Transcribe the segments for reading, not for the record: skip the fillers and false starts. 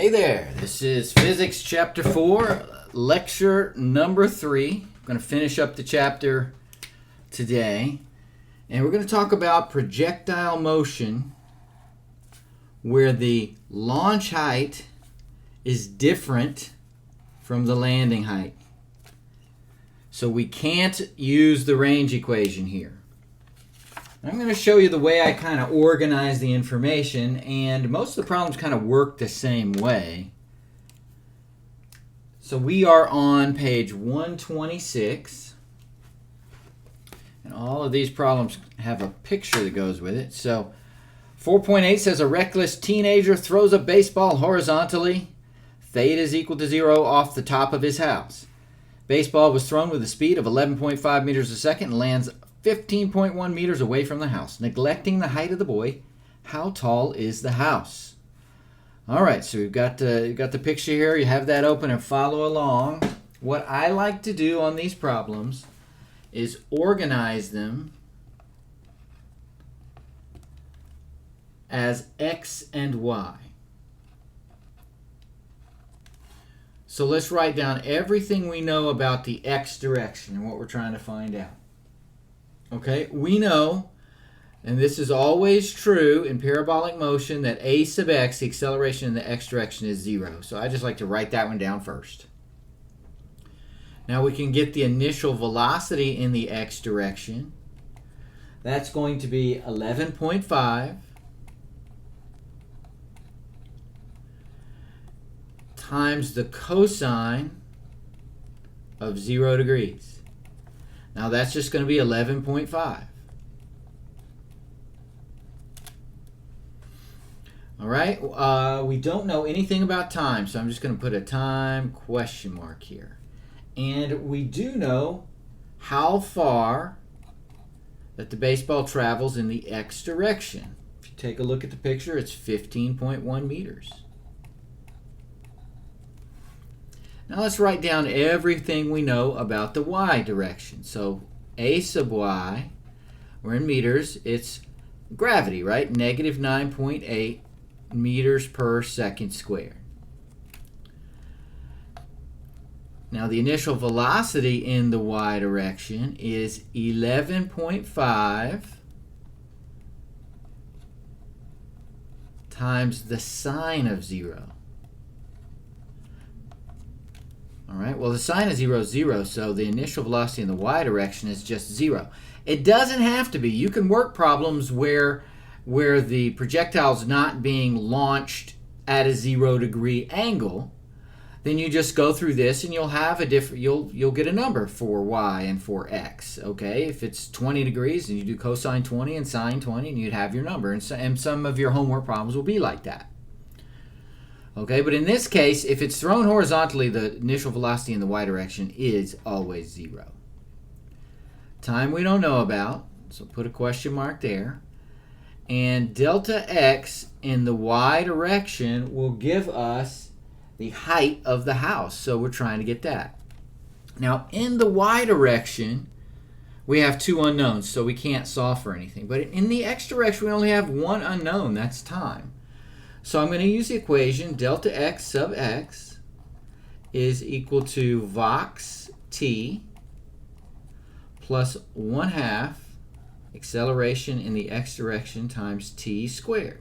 Hey there, this is Physics Chapter 4, Lecture number 3. I'm going to finish up the chapter today, and we're going to talk about projectile motion where the launch height is different from the landing height. So we can't use the range equation here. I'm going to show you the way I kind of organize the information, and most of the problems kind of work the same way. So we are on page 126, and all of these problems have a picture that goes with it. So 4.8 says a reckless teenager throws a baseball horizontally. Theta is equal to 0 off the top of his house. Baseball was thrown with a speed of 11.5 meters a second and lands 15.1 meters away from the house. Neglecting the height of the boy, how tall is the house? All right, so we've got the picture here. You have that open and follow along. What I like to do on these problems is organize them as X and Y. So let's write down everything we know about the X direction and what we're trying to find out. Okay, we know, and this is always true in parabolic motion, that a sub x, the acceleration in the x direction, is 0. So I just like to write that one down first. Now we can get the initial velocity in the x direction. That's going to be 11.5 times the cosine of 0 degrees. Now that's just going to be 11.5. All right, we don't know anything about time, so I'm just going to put a time question mark here. And we do know how far that the baseball travels in the x direction. If you take a look at the picture, it's 15.1 meters. Now let's write down everything we know about the y direction. So a sub y, we're in meters, it's gravity, right? Negative 9.8 meters per second squared. Now the initial velocity in the y direction is 11.5 times the sine of 0. All right, well, the sine of 0 is 0, so the initial velocity in the y direction is just 0. It doesn't have to be. You can work problems where the projectile is not being launched at a 0 degree angle. Then you just go through this and you'll have a different, you'll get a number for y and for x. Okay, if it's 20 degrees and you do cosine 20 and sine 20, and you'd have your number. And some of your homework problems will be like that. Okay, but in this case, if it's thrown horizontally, the initial velocity in the y direction is always 0. Time we don't know about, so put a question mark there. And delta x in the y direction will give us the height of the house, so we're trying to get that. Now, in the y direction, we have two unknowns, so we can't solve for anything. But in the x direction, we only have one unknown, that's time. So I'm going to use the equation delta x sub x is equal to vox t plus 1/2 acceleration in the x direction times t squared.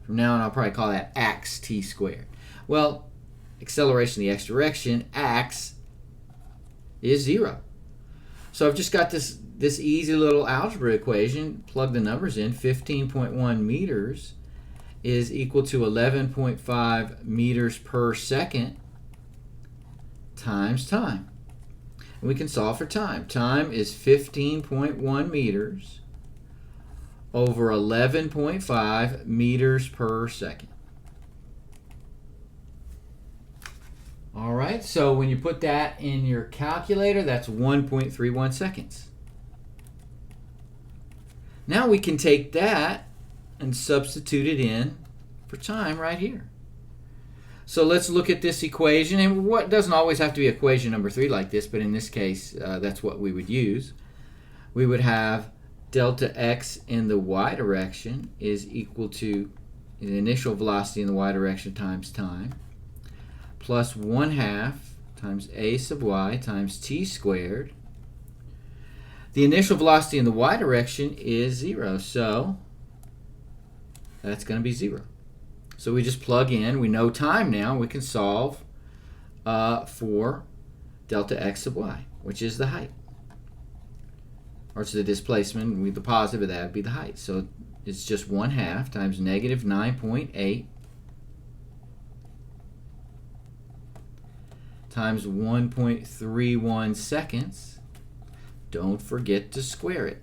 From now on, I'll probably call that ax t squared. Well, acceleration in the x direction, ax, is 0. So I've just got this easy little algebra equation, plug the numbers in. 15.1 meters is equal to 11.5 meters per second times time. And we can solve for time. Time is 15.1 meters over 11.5 meters per second. All right, so when you put that in your calculator, that's 1.31 seconds. Now we can take that and substitute it in for time right here. So let's look at this equation, and what doesn't always have to be equation number 3 like this, but in this case, that's what we would use. We would have delta x in the y direction is equal to the initial velocity in the y direction times time, plus 1/2 times a sub y times t squared. The initial velocity in the y direction is 0, so that's going to be 0. So we just plug in. We know time now. We can solve for delta x sub y, which is the height. Or it's the displacement. The positive of that would be the height. So it's just 1/2 times negative 9.8 times 1.31 seconds. Don't forget to square it.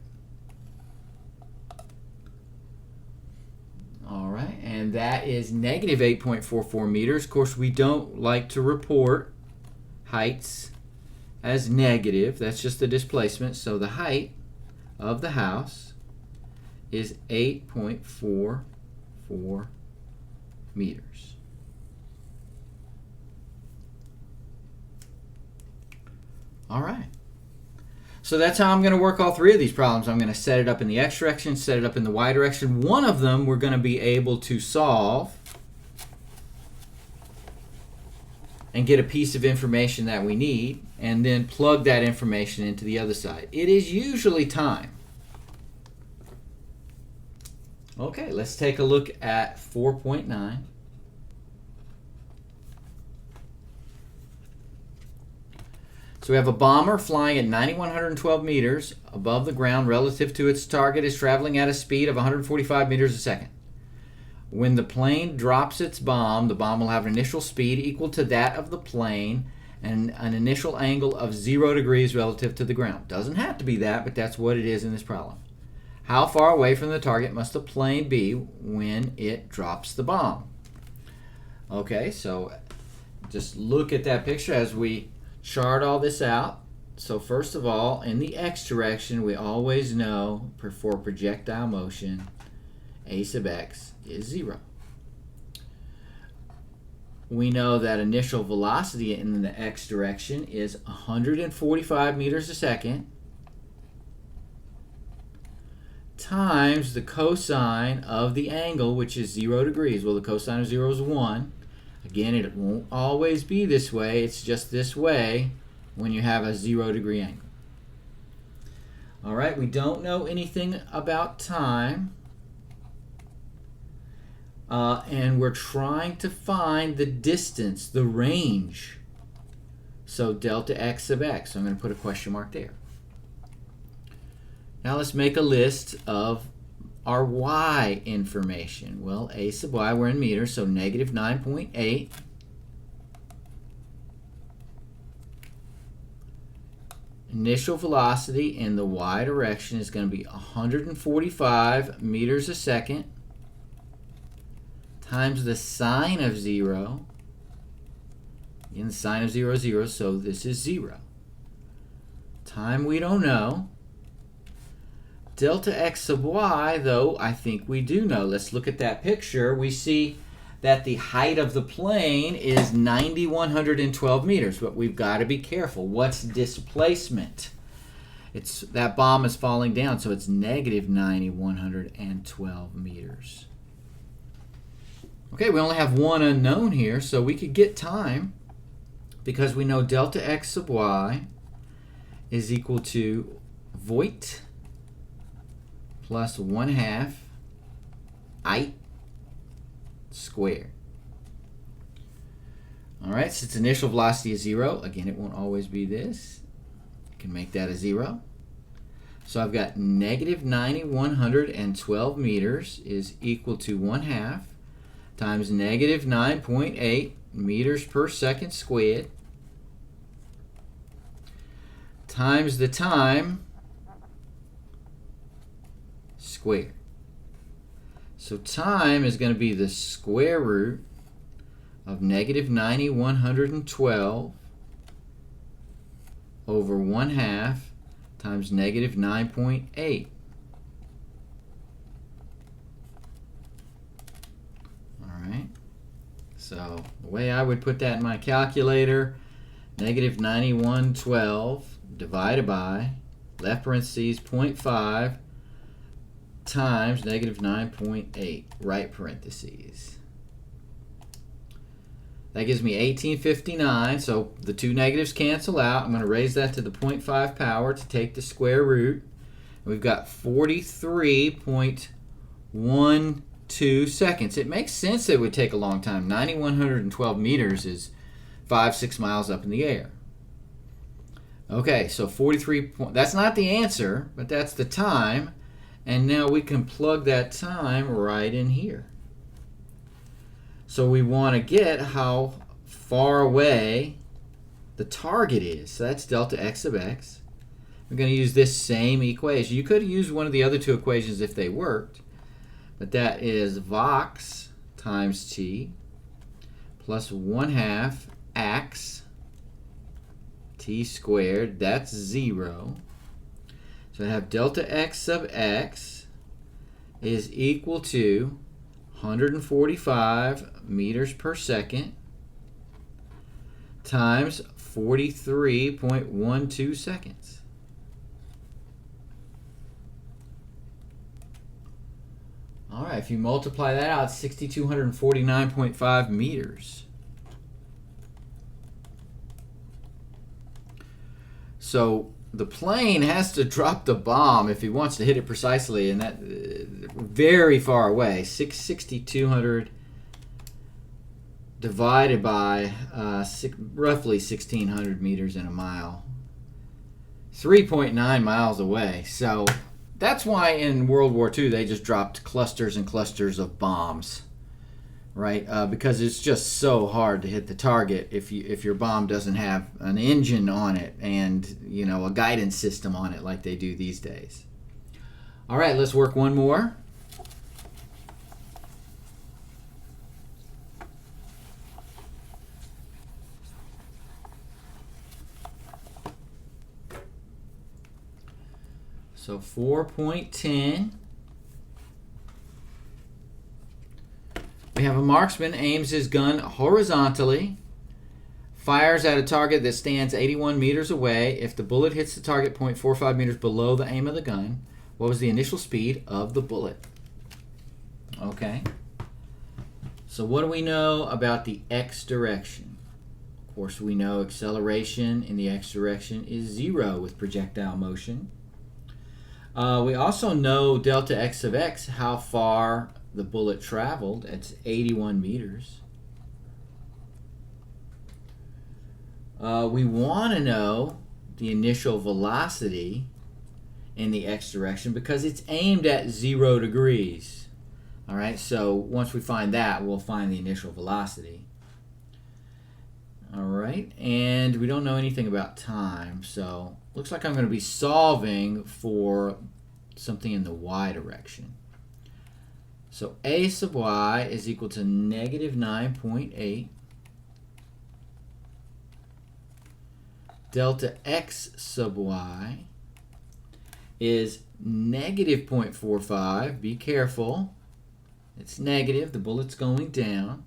All right, and that is negative 8.44 meters. Of course, we don't like to report heights as negative. That's just the displacement. So the height of the house is 8.44 meters. All right. So that's how I'm going to work all three of these problems. I'm going to set it up in the x direction, set it up in the y direction. One of them we're going to be able to solve and get a piece of information that we need, and then plug that information into the other side. It is usually time. Okay, let's take a look at 4.9. So we have a bomber flying at 9,112 meters above the ground relative to its target is traveling at a speed of 145 meters a second. When the plane drops its bomb, the bomb will have an initial speed equal to that of the plane and an initial angle of 0 degrees relative to the ground. Doesn't have to be that, but that's what it is in this problem. How far away from the target must the plane be when it drops the bomb? Okay, so just look at that picture as we chart all this out. So first of all, in the x direction, we always know for projectile motion, a sub x is 0. We know that initial velocity in the x direction is 145 meters a second times the cosine of the angle, which is 0 degrees. Well, the cosine of 0 is 1. Again, it won't always be this way. It's just this way when you have a 0 degree angle. All right, we don't know anything about time. And we're trying to find the distance, the range. So delta x sub x. So I'm going to put a question mark there. Now let's make a list of our y information. Well, a sub y, we're in meters, so negative 9.8. Initial velocity in the y direction is going to be 145 meters a second times the sine of 0. Again, the sine of 0 is 0, so this is 0. Time we don't know. Delta x sub y, though, I think we do know. Let's look at that picture. We see that the height of the plane is 9,112 meters, but we've got to be careful. What's displacement? That bomb is falling down, so it's negative 9,112 meters. Okay, we only have one unknown here, so we could get time because we know delta x sub y is equal to Voigt plus 1/2 height squared. All right, since initial velocity is 0, again, it won't always be this. You can make that a 0. So I've got negative 9,112 meters is equal to 1/2 times negative 9.8 meters per second squared times the time squared. So time is going to be the square root of negative 9,112 over 1/2 times negative 9.8. Alright, so the way I would put that in my calculator, negative 9,112 divided by, left parentheses, 0.5 times negative 9.8, right parentheses. That gives me 1859, so the two negatives cancel out. I'm going to raise that to the 0.5 power to take the square root. We've got 43.12 seconds. It makes sense that it would take a long time. 9,112 meters is 5-6 miles up in the air. Okay, so 43. That's not the answer, but that's the time. And now we can plug that time right in here. So we want to get how far away the target is. So that's delta x of x. We're going to use this same equation. You could have used one of the other two equations if they worked. But that is Vox times t plus 1/2 ax t squared. That's 0. So I have delta x sub x is equal to 145 meters per second times 43.12 seconds. All right, if you multiply that out, it's 6,249.5 meters. So the plane has to drop the bomb if he wants to hit it precisely, and that very far away. 6,200 divided by roughly 1,600 meters in a mile. 3.9 miles away. So that's why in World War II they just dropped clusters and clusters of bombs, right? Because it's just so hard to hit the target if your bomb doesn't have an engine on it and a guidance system on it like they do these days. All right, let's work one more. So 4.10. We have a marksman aims his gun horizontally, fires at a target that stands 81 meters away. If the bullet hits the target 0.45 meters below the aim of the gun, what was the initial speed of the bullet? Okay. So what do we know about the x direction? Of course, we know acceleration in the x direction is 0 with projectile motion. We also know delta x of x, how far the bullet traveled. It's 81 meters. We want to know the initial velocity in the x direction because it's aimed at 0 degrees. All right, so once we find that, we'll find the initial velocity. All right, and we don't know anything about time, so looks like I'm going to be solving for something in the y direction. So a sub y is equal to negative 9.8. Delta x sub y is negative 0.45. Be careful. It's negative. The bullet's going down.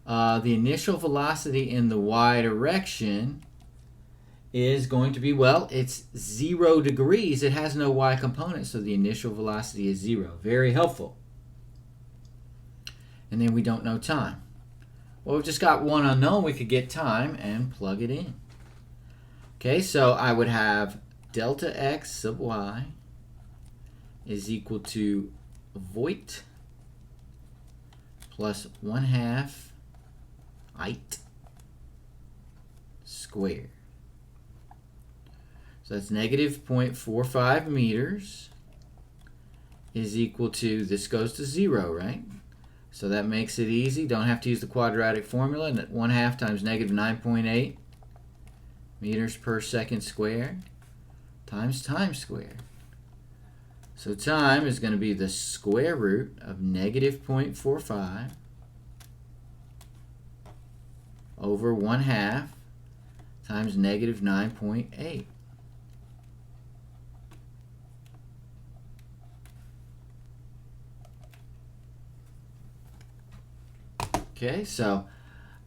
The initial velocity in the y direction is going to be, well, it's 0 degrees. It has no y component, so the initial velocity is 0. Very helpful. And then we don't know time. Well, we've just got one unknown. We could get time and plug it in. Okay, so I would have delta x sub y is equal to Voigt plus 1/2 height squared. So that's negative 0.45 meters is equal to, this goes to 0, right? So that makes it easy. Don't have to use the quadratic formula. And 1/2 times negative 9.8 meters per second squared times time squared. So time is going to be the square root of negative 0.45 over 1/2 times negative 9.8. Okay, so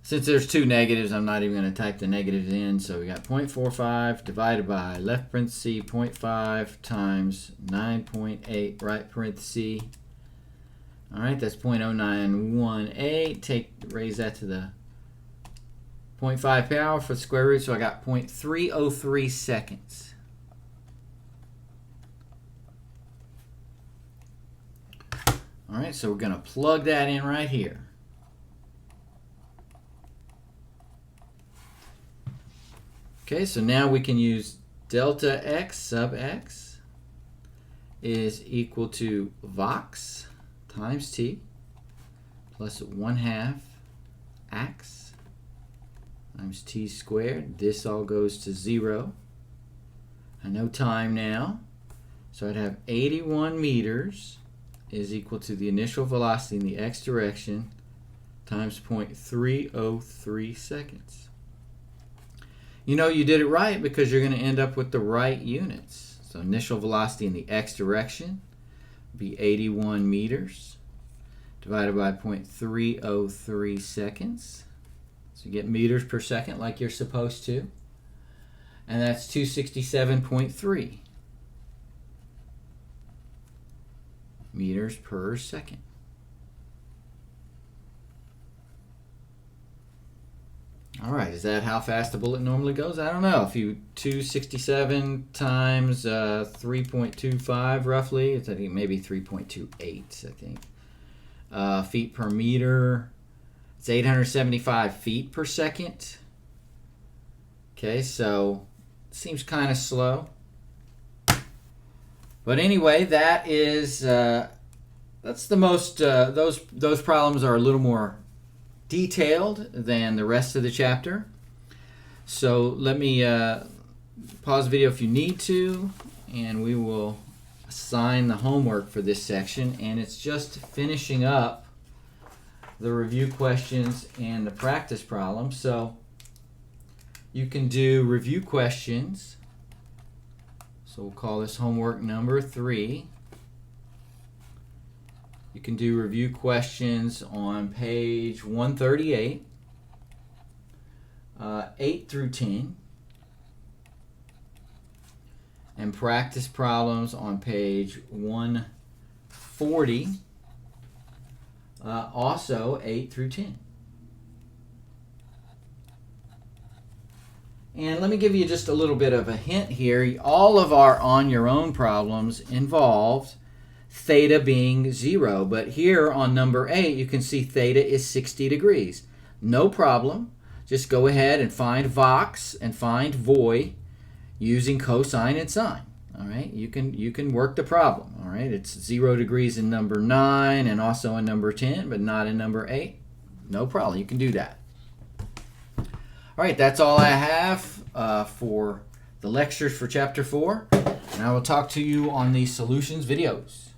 Since there's two negatives, I'm not even going to type the negatives in. So we got 0.45 divided by left parenthesis 0.5 times 9.8 right parenthesis. All right, that's 0.0918. Raise that to the 0.5 power for the square root, so I got 0.303 seconds. All right, so we're going to plug that in right here. Okay, so now we can use delta x sub x is equal to Vox times t plus 1/2 ax times t squared. This all goes to 0. I know time now, so I'd have 81 meters is equal to the initial velocity in the x direction times 0.303 seconds. You know you did it right because you're going to end up with the right units. So initial velocity in the x direction would be 81 meters divided by 0.303 seconds. So you get meters per second like you're supposed to. And that's 267.3 meters per second. All right, is that how fast a bullet normally goes? I don't know. If you 267 times 3.25 roughly, it's I think maybe 3.28, I think. Feet per meter, it's 875 feet per second. Okay, so it seems kind of slow. But anyway, that is that's the most those problems are a little more detailed than the rest of the chapter. So let me pause the video if you need to, and we will assign the homework for this section. And it's just finishing up the review questions and the practice problems. So you can do review questions. So we'll call this homework number 3. You can do review questions on page 138, 8 through 10, and practice problems on page 140, also 8 through 10. And let me give you just a little bit of a hint here. All of our on your own problems involved theta being 0, but here on number 8 you can see theta is 60 degrees. No problem. Just go ahead and find Vox and find Voy using cosine and sine. All right, you can work the problem. All right, it's 0 degrees in number 9 and also in number 10, but not in number 8. No problem. You can do that. All right, that's all I have for the lectures for chapter 4, and I will talk to you on the solutions videos.